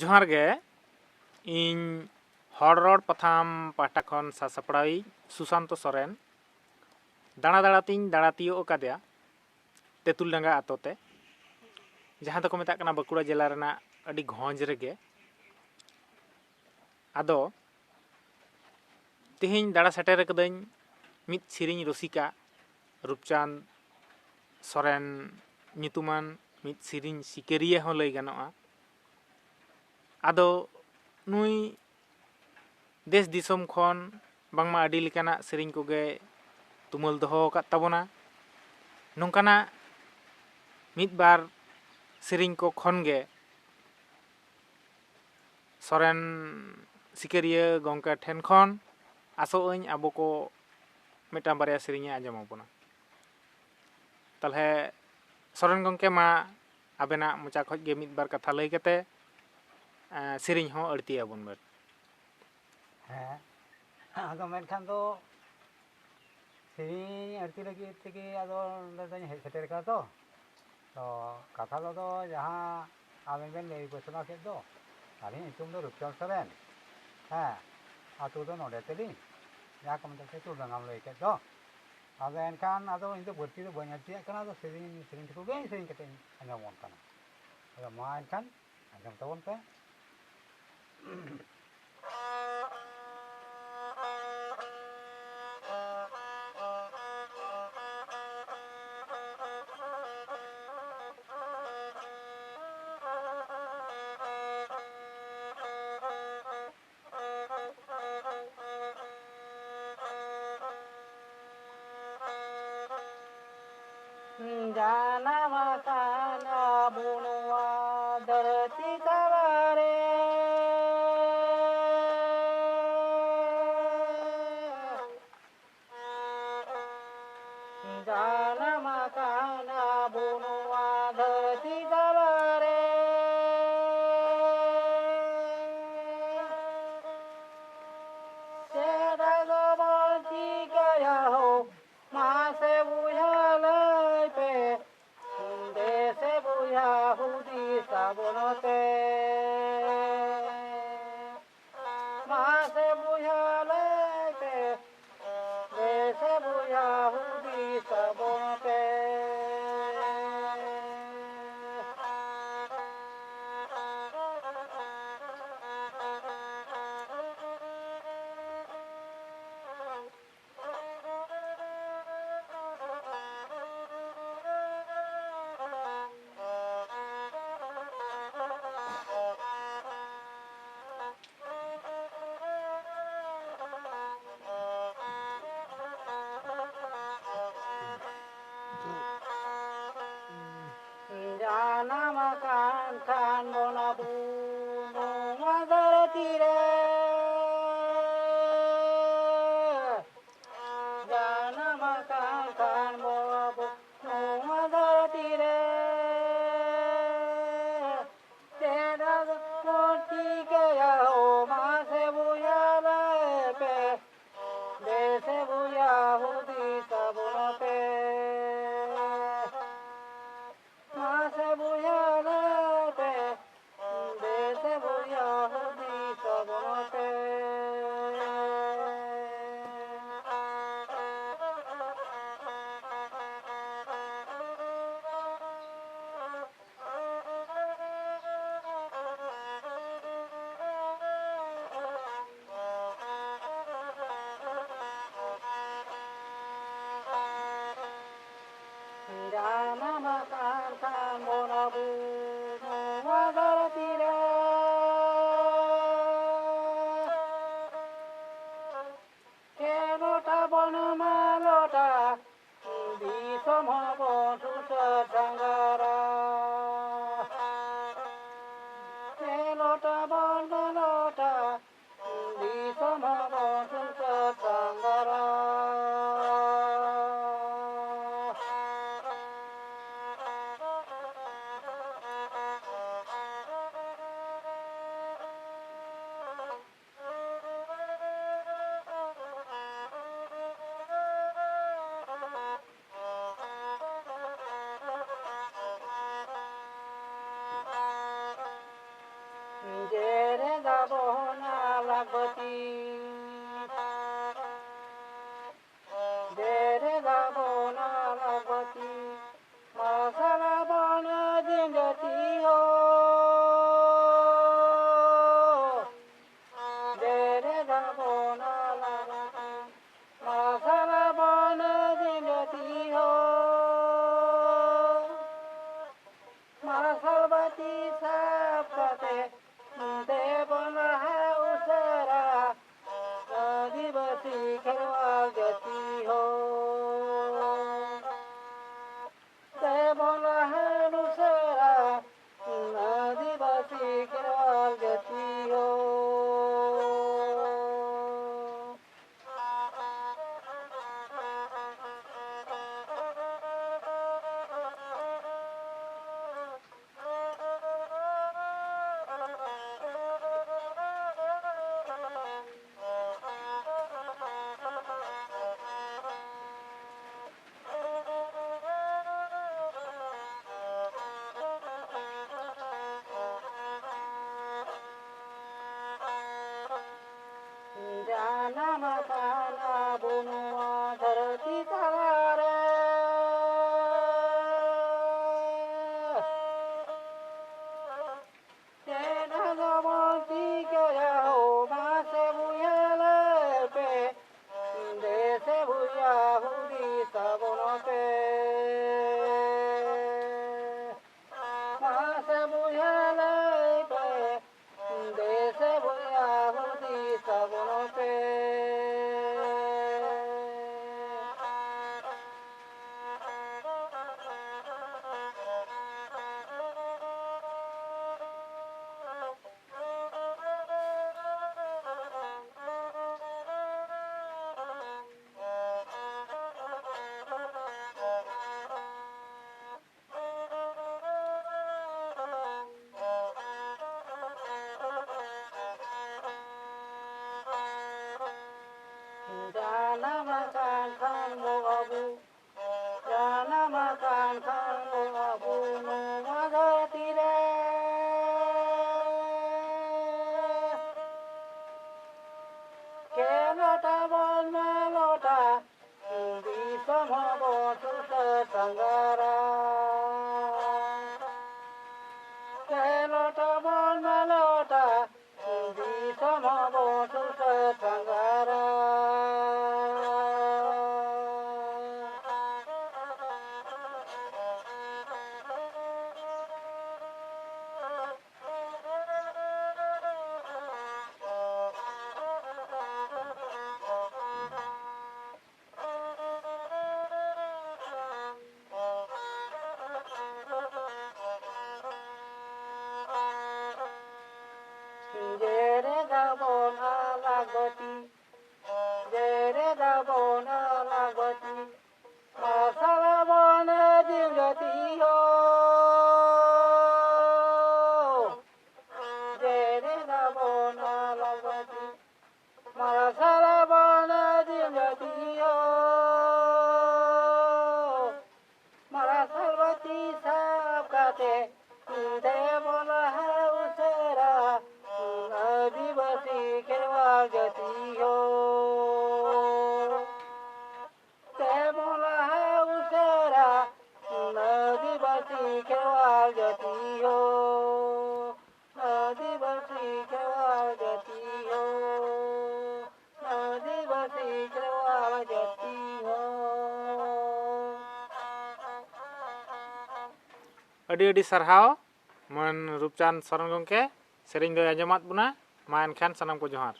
ᱡᱚᱦᱟᱨ ᱜᱮ ᱤᱧ ᱦᱚᱲ ᱨᱚᱲ ᱯᱟᱛᱷᱟᱢ ᱯᱟᱦᱴᱟ ᱠᱷᱚᱱ ᱥᱟᱥᱟᱯᱲᱟᱣᱤᱡ ᱥᱩᱥᱟᱱᱛᱚ ᱥᱚᱨᱮᱱ ᱫᱟᱬᱟᱛᱤᱧ ᱫᱟᱬᱟ ᱛᱤᱭᱳᱜ ᱟᱠᱟᱫᱮᱭᱟ ᱛᱮᱸᱛᱩᱞᱰᱟᱸᱜᱟ ᱟᱛᱳ ᱛᱮ, ᱡᱟᱦᱟᱸ ᱫᱚᱠᱚ ᱢᱮᱛᱟᱜ ᱠᱟᱱᱟ ᱵᱟᱸᱠᱩᱲᱟ ᱡᱮᱞᱟ ᱨᱮᱱᱟᱜ ᱟᱹᱰᱤ ᱜᱷᱚᱸᱡ ᱨᱮᱜᱮ᱾ ᱟᱫᱚ ᱛᱮᱦᱮᱧ ᱫᱟᱬᱟ ᱥᱮᱴᱮᱨ ᱟᱠᱟᱫᱟᱹᱧ ᱢᱤᱫ ᱥᱮᱨᱮᱧ ᱨᱩᱥᱤᱠᱟ ᱨᱩᱯᱪᱟᱸᱫᱽ ᱥᱚᱨᱮᱱ ᱧᱩᱛᱩᱢᱟᱱ ᱢᱤᱫ ᱥᱮᱨᱮᱧ ᱥᱤᱠᱟᱹᱨᱤᱭᱟᱹ ᱦᱚᱸ ᱞᱟᱹᱭ ᱜᱟᱱᱚᱜᱼᱟ᱾ ᱟᱫᱚ ᱱᱩᱭ ᱫᱮᱥ ᱫᱤᱥᱚᱢ ᱠᱷᱚᱱ ᱵᱟᱝᱢᱟ ᱟᱹᱰᱤ ᱞᱮᱠᱟᱱᱟᱜ ᱥᱮᱨᱮᱧ ᱠᱚᱜᱮ ᱛᱩᱢᱟᱹᱞ ᱫᱚᱦᱚ ᱟᱠᱟᱫ ᱛᱟᱵᱚᱱᱟ᱾ ᱱᱚᱝᱠᱟᱱᱟᱜ ᱢᱤᱫ ᱵᱟᱨ ᱥᱮᱨᱮᱧ ᱠᱚ ᱠᱷᱚᱱ ᱜᱮ ᱥᱚᱨᱮᱱ ᱥᱤᱠᱟᱹᱨᱤᱭᱟᱹ ᱜᱚᱝᱠᱮ ᱴᱷᱮᱱ ᱠᱷᱚᱱ ᱟᱥᱚᱜ ᱟᱹᱧ ᱟᱵᱚ ko ᱢᱤᱫᱴᱟᱝ ᱵᱟᱨᱭᱟ ᱥᱮᱨᱮᱧᱮ ᱟᱸᱡᱚᱢ ᱟᱵᱚᱱᱟ᱾ ᱛᱟᱦᱞᱮ ᱥᱚᱨᱮᱱ ᱜᱚᱝᱠᱮ ᱢᱟ ᱟᱵᱮᱱᱟᱜ ᱢᱚᱪᱟ ᱠᱷᱚᱡ ᱜᱮ ᱢᱤᱫ ᱵᱟᱨ ᱠᱟᱛᱷᱟ ᱞᱟᱹᱭ ᱠᱟᱛᱮ ᱥᱮᱨᱮᱧ ᱦᱚᱸ ᱟᱹᱲᱛᱤ ᱟᱵᱚᱱ ᱵᱮᱱ᱾ ᱦᱮᱸ, ᱟᱫᱚ ᱢᱮᱱᱠᱷᱟᱱ ᱫᱚ ᱥᱮᱨᱮᱧ ᱟᱹᱲᱛᱤ ᱞᱟᱹᱜᱤᱫ ᱛᱮᱜᱮ ᱟᱫᱚ ᱱᱚᱰᱮ ᱫᱚᱧ ᱦᱮᱡ ᱥᱮᱴᱮᱨ ᱟᱠᱟᱱᱟ ᱛᱚ ᱠᱟᱛᱷᱟ ᱫᱚ ᱡᱟᱦᱟᱸ ᱟᱵᱮᱱ ᱵᱮᱱ ᱞᱟᱹᱭ ᱜᱷᱳᱥᱚᱱᱟ ᱠᱮᱫ ᱫᱚ, ᱟᱹᱞᱤᱧ ᱧᱩᱛᱩᱢ ᱫᱚ ᱨᱩᱯᱪᱟᱸᱫᱽ ᱥᱚᱨᱮᱱ, ᱦᱮᱸ, ᱟᱛᱳ ᱫᱚ ᱱᱚᱰᱮ ᱛᱮᱞᱤᱧ, ᱡᱟᱦᱟᱸ ᱠᱚ ᱢᱮᱛᱟᱜ ᱛᱮᱸᱛᱩᱞᱰᱟᱸᱜᱟᱢ ᱞᱟᱹᱭ ᱠᱮᱫ ᱫᱚ᱾ ᱟᱫᱚ ᱮᱱᱠᱷᱟᱱ ᱟᱫᱚ ᱤᱧ ᱫᱚ ᱵᱟᱹᱲᱛᱤ ᱫᱚ ᱵᱟᱹᱧ ᱟᱹᱲᱛᱤᱭᱟᱜ ᱠᱟᱱᱟ, ᱟᱫᱚ ᱥᱮᱨᱮᱧ ᱴᱩᱠᱩ ᱜᱮ ᱥᱮᱨᱮᱧ ᱠᱟᱛᱮ ᱤᱧ ᱟᱸᱡᱚᱢᱟᱵᱚᱱ ᱠᱟᱱᱟ᱾ ᱟᱫᱚ ᱢᱟ ᱮᱱᱠᱷᱟᱱ ᱟᱸᱡᱚᱢ ᱛᱟᱵᱚᱱ ᱯᱮ᱾ ᱡᱟᱱᱟᱢ ᱟᱠᱟᱱᱟ ᱵᱚᱱ ᱱᱚᱣᱟ ᱫᱷᱟᱹᱨᱛᱤ ᱛᱟᱞᱟᱨᱮ, ᱡᱟᱱᱟᱢ ᱟᱠᱟᱱᱟ ᱵᱚᱱ ᱱᱚᱣᱟ ᱫᱷᱟᱹᱨᱛᱤ ᱛᱟᱞᱟᱨᱮ, ᱪᱮᱫ ᱫᱚᱵᱚᱱ ᱪᱤᱠᱟᱹᱭᱟ ᱦᱳ ᱢᱟᱥᱮ ᱵᱩᱡᱷᱟᱹ ᱞᱟᱹᱭ ᱯᱮ, ᱫᱮᱥᱮ ᱵᱩᱡᱷᱟᱹ ᱦᱩᱫᱤᱥ ᱛᱟᱵᱚᱱ ᱯᱮ, ᱢᱟᱥᱮ ᱵᱩᱡᱷᱟᱹ ᱞᱟᱹᱭ ᱯᱮ, ᱫᱮᱥᱮ ᱵᱩᱡᱷᱟᱹ ᱦᱩᱫᱤᱥ ᱛᱟᱵᱚᱱ ᱯᱮ᱾ Jere dabona lagbati, jere dabona lagbati, masala bona jingati ho. Jere dabona lagbati, masala bona jingati ho. Masalbati sapate. Devona usara adivasi kharwagati ho. Devona usara adivasi kharwagati ho. Jana makana bunua dharati talare, jena gawanti kaya ho maase buya lepe, dese buya hudi sabono pe, maase buya lepe, dese buya hudi sabono pe. Jana makan kanggo abu, jana makan kanggo abu nu magati re. Kelota bon malota, bisa mabo susah sanggara. Kelota bon malota, bisa mabo susah sanggara. Jere dabon alagbati, jere dabon alagbati, masala bona jingati ho. Jere dabon alagbati, masala bona jingati ho. Masalbati sapkate, devona usara adivasi kharwagati ho. Devona usara adivasi kharwagati ho. Adivasi kharwagati ho. Adivasi kharwagati ho. ᱟᱹᱰᱤ ᱟᱹᱰᱤ ᱥᱟᱨᱦᱟᱣ ᱢᱟᱱ ᱨᱩᱯᱪᱟᱸᱫᱽ ᱥᱚᱨᱮᱱ ᱜᱚᱢᱠᱮ ᱥᱮᱨᱮᱧ ᱫᱚᱭ ᱟᱸᱡᱚᱢᱟᱫ ᱵᱚᱱᱟ ᱢᱟ ᱮᱱᱠᱷᱟᱱ ᱥᱟᱱᱟᱢ ᱠᱚ ᱡᱚᱦᱟᱨ